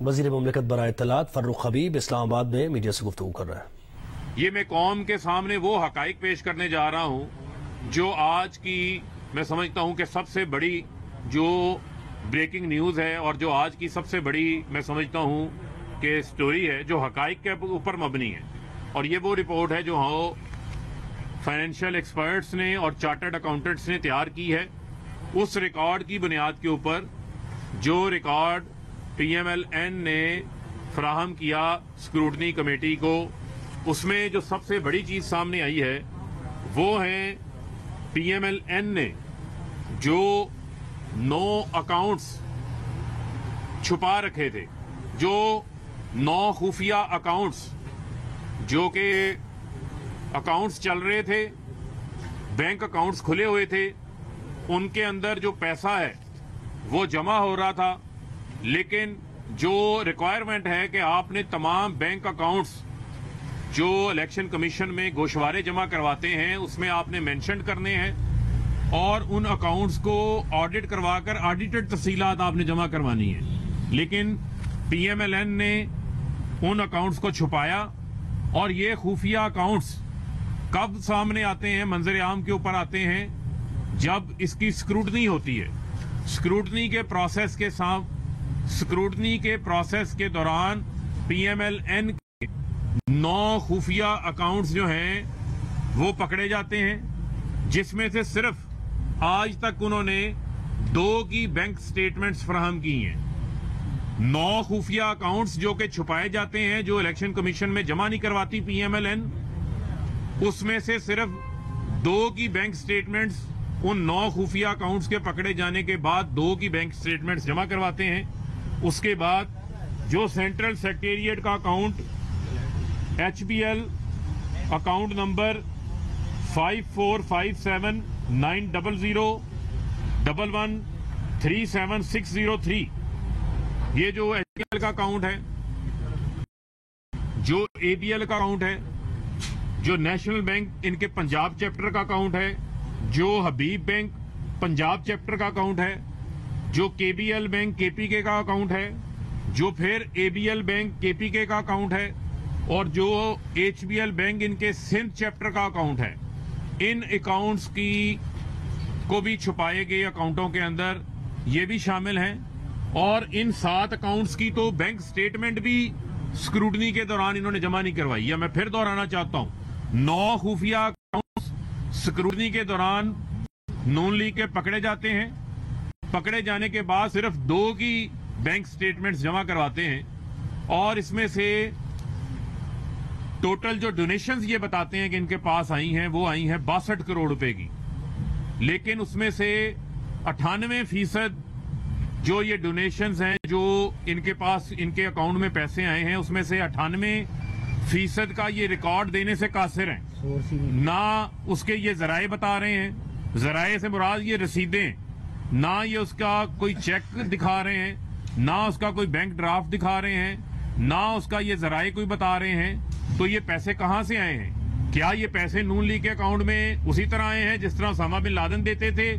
وزیر مملکت برائے اطلاعات فروخ حبیب اسلام آباد میں میڈیا سے گفتگو کر رہے ہیں۔ یہ میں قوم کے سامنے وہ حقائق پیش کرنے جا رہا ہوں جو آج کی میں سمجھتا ہوں کہ سب سے بڑی جو بریکنگ نیوز ہے اور جو آج کی سب سے بڑی میں سمجھتا ہوں کہ سٹوری ہے جو حقائق کے اوپر مبنی ہے، اور یہ وہ رپورٹ ہے جو فائنینشیل ایکسپرٹس نے اور چارٹرڈ اکاؤنٹنٹس نے تیار کی ہے۔ اس ریکارڈ کی بنیاد کے اوپر جو record P M L N نے فراہم کیا اسکروٹنی کمیٹی کو، اس میں جو سب سے بڑی چیز سامنے آئی ہے وہ ہے پی ایم ایل این نے جو 9 اکاؤنٹس چھپا رکھے تھے، جو 9 خفیہ اکاؤنٹس جو کہ اکاؤنٹس چل رہے تھے، بینک اکاؤنٹس کھلے ہوئے تھے، ان کے اندر جو پیسہ ہے وہ جمع ہو رہا تھا، لیکن جو ریکوائرمنٹ ہے کہ آپ نے تمام بینک اکاؤنٹس جو الیکشن کمیشن میں گوشوارے جمع کرواتے ہیں اس میں آپ نے مینشن کرنے ہیں، اور ان اکاؤنٹس کو آڈٹ کروا کر آڈیٹڈ تفصیلات آپ نے جمع کروانی ہے، لیکن پی ایم ایل این نے ان اکاؤنٹس کو چھپایا۔ اور یہ خفیہ اکاؤنٹس کب سامنے آتے ہیں، منظر عام کے اوپر آتے ہیں جب اس کی اسکروٹنی ہوتی ہے۔ اسکروٹنی کے پروسیس کے دوران پی ایم ایل این کے 9 خفیہ اکاؤنٹس جو ہیں وہ پکڑے جاتے ہیں، جس میں سے صرف آج تک انہوں نے 2 کی بینک سٹیٹمنٹس فراہم کی ہیں۔ 9 خفیہ اکاؤنٹس جو کہ چھپائے جاتے ہیں، جو الیکشن کمیشن میں جمع نہیں کرواتی پی ایم ایل این، اس میں سے صرف 2 کی بینک سٹیٹمنٹس ان 9 خفیہ اکاؤنٹس کے پکڑے جانے کے بعد 2 کی بینک سٹیٹمنٹس جمع کرواتے ہیں۔ اس کے بعد جو سینٹرل سیکریٹریٹ کا account H B L account number 54579011137603، یہ جو ایچ بی ایل کا اکاؤنٹ ہے، جو اے بی ایل کا اکاؤنٹ ہے، جو نیشنل بینک ان کے پنجاب چیپٹر کا اکاؤنٹ ہے، جو حبیب بینک پنجاب چیپٹر کا اکاؤنٹ ہے، جو کے بی ایل بینک کے پی کے کا اکاؤنٹ ہے، جو پھر اے بی ایل بینک کے پی کے کا اکاؤنٹ ہے، اور جو ایچ بی ایل بینک ان کے سندھ چیپٹر کا اکاؤنٹ ہے، ان اکاؤنٹس کی کو بھی چھپائے گئے اکاؤنٹوں کے اندر یہ بھی شامل ہیں۔ اور ان 7 اکاؤنٹس کی تو بینک سٹیٹمنٹ بھی اسکروٹنی کے دوران انہوں نے جمع نہیں کروائی۔ یا میں پھر دہرانا چاہتا ہوں، 9 خفیہ اکاؤنٹس اسکروٹنی کے دوران نون لیگ کے پکڑے جاتے ہیں، پکڑے جانے کے بعد صرف 2 کی بینک سٹیٹمنٹس جمع کرواتے ہیں، اور اس میں سے ٹوٹل جو ڈونیشنز یہ بتاتے ہیں کہ ان کے پاس آئی ہیں وہ آئی ہیں 62 کروڑ روپے کی، لیکن اس میں سے 98% جو یہ ڈونیشنز ہیں جو ان کے پاس ان کے اکاؤنٹ میں پیسے آئے ہیں، اس میں سے 98% کا یہ ریکارڈ دینے سے قاصر ہیں، نہ اس کے یہ ذرائع بتا رہے ہیں، ذرائع سے مراد یہ رسیدیں، نہ یہ اس کا کوئی چیک دکھا رہے ہیں، نہ اس کا کوئی بینک ڈرافٹ دکھا رہے ہیں، نہ اس کا یہ ذرائع کوئی بتا رہے ہیں۔ تو یہ پیسے کہاں سے آئے ہیں؟ کیا یہ پیسے نون لیگ کے اکاؤنٹ میں اسی طرح آئے ہیں جس طرح اسامہ بن لادن دیتے تھے؟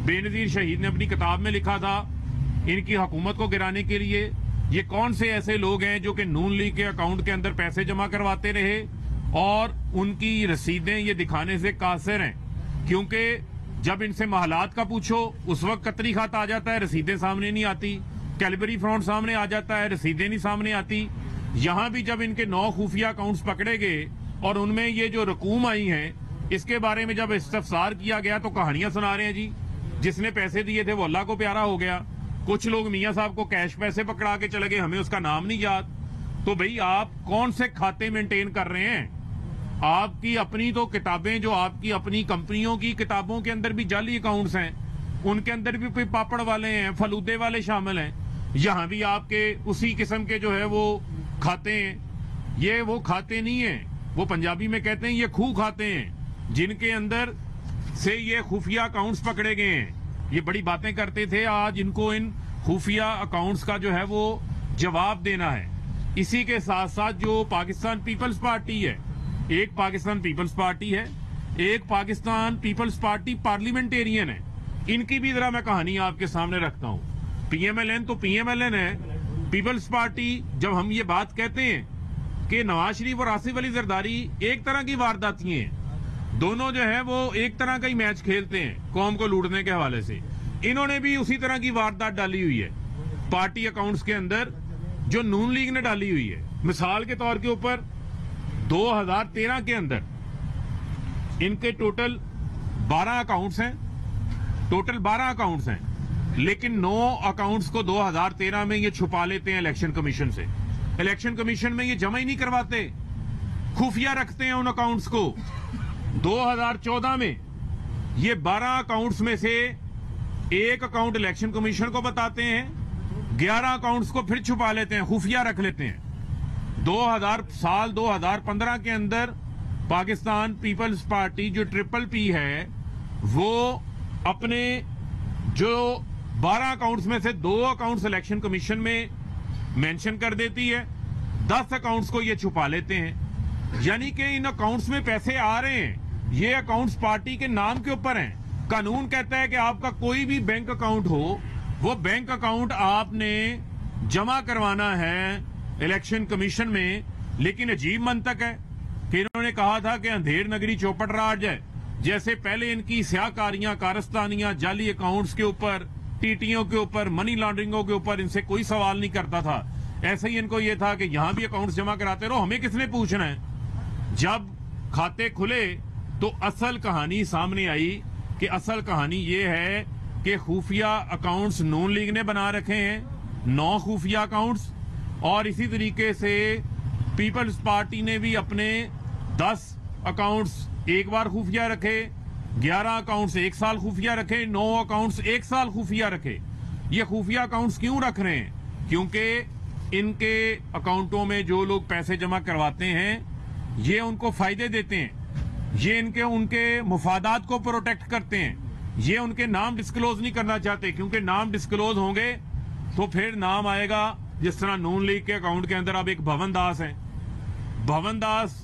بے نظیر شہید نے اپنی کتاب میں لکھا تھا ان کی حکومت کو گرانے کے لیے۔ یہ کون سے ایسے لوگ ہیں جو کہ نون لیگ کے اکاؤنٹ کے اندر پیسے جمع کرواتے رہے اور ان کی رسیدیں یہ دکھانے سے قاصر ہیں؟ کیونکہ جب ان سے محلات کا پوچھو اس وقت قطری خط آ جاتا ہے، رسیدیں سامنے نہیں آتی، کیلبری فرانٹ سامنے آ جاتا ہے، رسیدیں نہیں سامنے آتی۔ یہاں بھی جب ان کے 9 خفیہ اکاؤنٹس پکڑے گئے اور ان میں یہ جو رقوم آئی ہیں اس کے بارے میں جب استفسار کیا گیا تو کہانیاں سنا رہے ہیں جی، جس نے پیسے دیے تھے وہ اللہ کو پیارا ہو گیا۔ کچھ لوگ میاں صاحب کو کیش پیسے پکڑا کے چلے گئے، ہمیں اس کا نام نہیں یاد۔ تو بھئی آپ کون سے کھاتے مینٹین کر رہے ہیں؟ آپ کی اپنی تو کتابیں، جو آپ کی اپنی کمپنیوں کی کتابوں کے اندر بھی جعلی اکاؤنٹس ہیں، ان کے اندر بھی کوئی پاپڑ والے ہیں، فلودے والے شامل ہیں، یہاں بھی آپ کے اسی قسم کے جو ہے وہ کھاتے ہیں۔ یہ وہ کھاتے نہیں ہیں، وہ پنجابی میں کہتے ہیں یہ کھو کھاتے ہیں، جن کے اندر سے یہ خفیہ اکاؤنٹس پکڑے گئے ہیں۔ یہ بڑی باتیں کرتے تھے، آج ان کو ان خفیہ اکاؤنٹس کا جو ہے وہ جواب دینا ہے۔ اسی کے ساتھ ساتھ جو پاکستان پیپلز پارٹی ہے، ایک پاکستان پیپلز پارٹی ہے، ایک پاکستان پیپلز پارٹی پارلیمنٹیرین ہے، ان کی بھی ذرا میں کہانی آپ کے سامنے رکھتا ہوں۔ پی ایم ایل این تو پی ایم ایل این ہے، پیپلز پارٹی جب ہم یہ بات کہتے ہیں کہ نواز شریف اور آصف علی زرداری ایک طرح کی وارداتیں ہیں, دونوں جو ہے وہ ایک طرح کا ہی میچ کھیلتے ہیں قوم کو لوٹنے کے حوالے سے, انہوں نے بھی اسی طرح کی واردات ڈالی ہوئی ہے پارٹی اکاؤنٹس کے اندر جو نون لیگ نے ڈالی ہوئی ہے. مثال کے طور کے اوپر 2013 کے اندر ان کے ٹوٹل 12 اکاؤنٹس ہیں, لیکن 9 اکاؤنٹس کو 2013 میں یہ چھپا لیتے ہیں الیکشن کمیشن سے. الیکشن کمیشن میں یہ جمع ہی نہیں کرواتے, خفیہ رکھتے ہیں ان اکاؤنٹس کو. 2014 میں یہ 12 اکاؤنٹس میں سے ایک اکاؤنٹ الیکشن کمیشن کو بتاتے ہیں, 11 اکاؤنٹس کو پھر چھپا لیتے ہیں, خفیہ رکھ لیتے ہیں. 2015 کے اندر پاکستان پیپلز پارٹی جو ٹرپل پی ہے وہ اپنے جو 12 اکاؤنٹس میں سے 2 اکاؤنٹس الیکشن کمیشن میں مینشن کر دیتی ہے, 10 اکاؤنٹس کو یہ چھپا لیتے ہیں. یعنی کہ ان اکاؤنٹس میں پیسے آ رہے ہیں, یہ اکاؤنٹس پارٹی کے نام کے اوپر ہیں. قانون کہتا ہے کہ آپ کا کوئی بھی بینک اکاؤنٹ ہو, وہ بینک اکاؤنٹ آپ نے جمع کروانا ہے الیکشن کمیشن میں. لیکن عجیب منطق ہے کہ انہوں نے کہا تھا کہ اندھیر نگری چوپٹ راج ہے, جیسے پہلے ان کی سیاہ کاریاں, کارستانیاں, جعلی اکاؤنٹس کے اوپر, ٹی ٹیوں کے اوپر, منی لانڈرنگوں کے اوپر ان سے کوئی سوال نہیں کرتا تھا. ایسے ہی ان کو یہ تھا کہ یہاں بھی اکاؤنٹس جمع کراتے رہو, ہمیں کس نے پوچھنا ہے. جب کھاتے کھلے تو اصل کہانی سامنے آئی کہ اصل کہانی یہ ہے کہ خفیہ اکاؤنٹس نون لیگ نے بنا رکھے ہیں, 9 خفیہ اکاؤنٹس, اور اسی طریقے سے پیپلز پارٹی نے بھی اپنے 10 اکاؤنٹس ایک بار خفیہ رکھے, 11 اکاؤنٹس 1 سال خفیہ رکھے, 9 اکاؤنٹس 1 سال خفیہ رکھے. یہ خفیہ اکاؤنٹس کیوں رکھ رہے ہیں؟ کیونکہ ان کے اکاؤنٹوں میں جو لوگ پیسے جمع کرواتے ہیں یہ ان کو فائدے دیتے ہیں, یہ ان کے مفادات کو پروٹیکٹ کرتے ہیں. یہ ان کے نام ڈسکلوز نہیں کرنا چاہتے, کیونکہ نام ڈسکلوز ہوں گے تو پھر نام آئے گا. جس طرح نون لیگ کے اکاؤنٹ کے اندر اب ایک بھون داس ہیں, بھون داس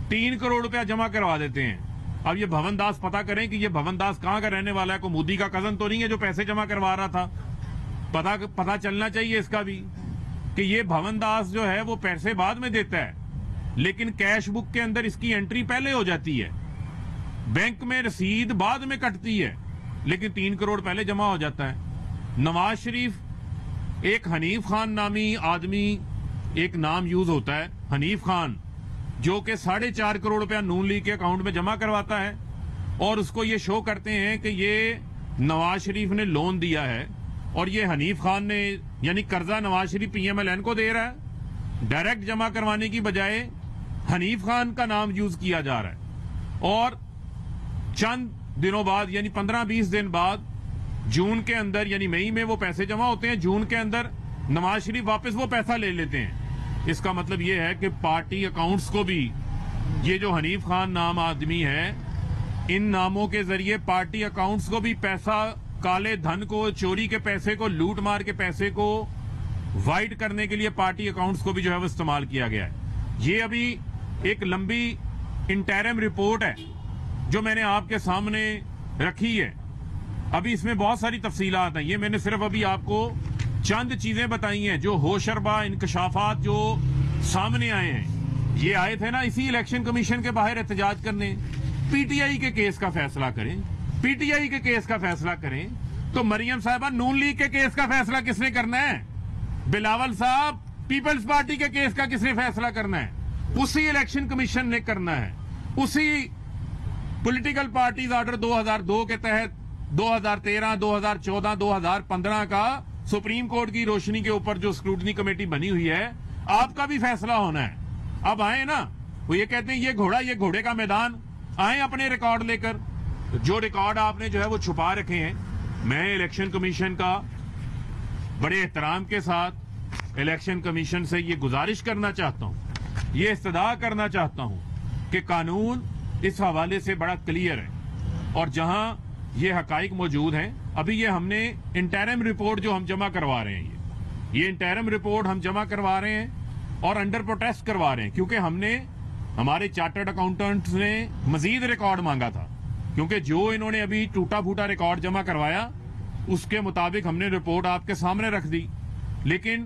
3 کروڑ روپیہ جمع کروا دیتے ہیں. اب یہ بھون داس پتا کریں کہ یہ بھون داس کہاں کا رہنے والا ہے, کوئی مودی کا کزن تو نہیں ہے جو پیسے جمع کروا رہا تھا. پتا چلنا چاہیے اس کا بھی کہ یہ بھون داس جو ہے وہ پیسے بعد میں دیتا ہے, لیکن کیش بک کے اندر اس کی انٹری پہلے ہو جاتی ہے, بینک میں رسید بعد میں کٹتی ہے, لیکن 3 کروڑ پہلے جمع ہو جاتا ہے. نواز شریف, ایک حنیف خان نامی آدمی, ایک نام یوز ہوتا ہے حنیف خان, جو کہ 4.5 کروڑ روپیہ نون لیگ کے اکاؤنٹ میں جمع کرواتا ہے, اور اس کو یہ شو کرتے ہیں کہ یہ نواز شریف نے لون دیا ہے, اور یہ حنیف خان نے, یعنی قرضہ نواز شریف پی ایم ایل این کو دے رہا ہے. ڈائریکٹ جمع کروانے کی بجائے حنیف خان کا نام یوز کیا جا رہا ہے, اور چند دنوں بعد یعنی 15-20 دن بعد جون کے اندر, یعنی مئی میں وہ پیسے جمع ہوتے ہیں, جون کے اندر نواز شریف واپس وہ پیسہ لے لیتے ہیں. اس کا مطلب یہ ہے کہ پارٹی اکاؤنٹس کو بھی, یہ جو حنیف خان نام آدمی ہے, ان ناموں کے ذریعے پارٹی اکاؤنٹس کو بھی پیسہ, کالے دھن کو, چوری کے پیسے کو, لوٹ مار کے پیسے کو وائٹ کرنے کے لیے پارٹی اکاؤنٹس کو بھی جو ہے وہ استعمال کیا گیا ہے. یہ ابھی ایک لمبی انٹرم رپورٹ ہے جو میں نے آپ کے سامنے رکھی ہے. ابھی اس میں بہت ساری تفصیلات ہیں, یہ میں نے صرف ابھی آپ کو چند چیزیں بتائی ہیں جو ہوشربا انکشافات جو سامنے آئے ہیں. یہ آئے تھے نا اسی الیکشن کمیشن کے باہر احتجاج کرنے, پی ٹی آئی کے کیس کا فیصلہ کریں, پی ٹی آئی کے کیس کا فیصلہ کریں. تو مریم صاحبہ نون لیگ کے کیس کا فیصلہ کس نے کرنا ہے؟ بلاول صاحب پیپلز پارٹی کے کیس کا کس نے فیصلہ کرنا ہے؟ اسی الیکشن کمیشن نے کرنا ہے. اسی پولیٹیکل پارٹیز آرڈر 2002 کے تحت 2013, 2014, 2015 کا سپریم کورٹ کی روشنی کے اوپر جو اسکروٹنی کمیٹی بنی ہوئی ہے, آپ کا بھی فیصلہ ہونا ہے. اب آئیں نا, وہ یہ کہتے ہیں یہ گھوڑے کا میدان, آئیں اپنے ریکارڈ لے کر. جو ریکارڈ آپ نے جو ہے وہ چھپا رکھے ہیں, میں الیکشن کمیشن کا بڑے احترام کے ساتھ الیکشن کمیشن سے یہ گزارش کرنا چاہتا ہوں, یہ استدعا کرنا چاہتا ہوں کہ قانون اس حوالے سے بڑا کلیئر ہے, اور جہاں یہ حقائق موجود ہیں, ابھی یہ ہم نے انٹرم رپورٹ جو ہم جمع کروا رہے ہیں, یہ انٹرم رپورٹ ہم جمع کروا رہے ہیں اور انڈر پروٹیسٹ کروا رہے ہیں, کیونکہ ہم نے, ہمارے چارٹرڈ اکاؤنٹنٹس نے مزید ریکارڈ مانگا تھا, کیونکہ جو انہوں نے ابھی ٹوٹا پھوٹا ریکارڈ جمع کروایا اس کے مطابق ہم نے رپورٹ آپ کے سامنے رکھ دی. لیکن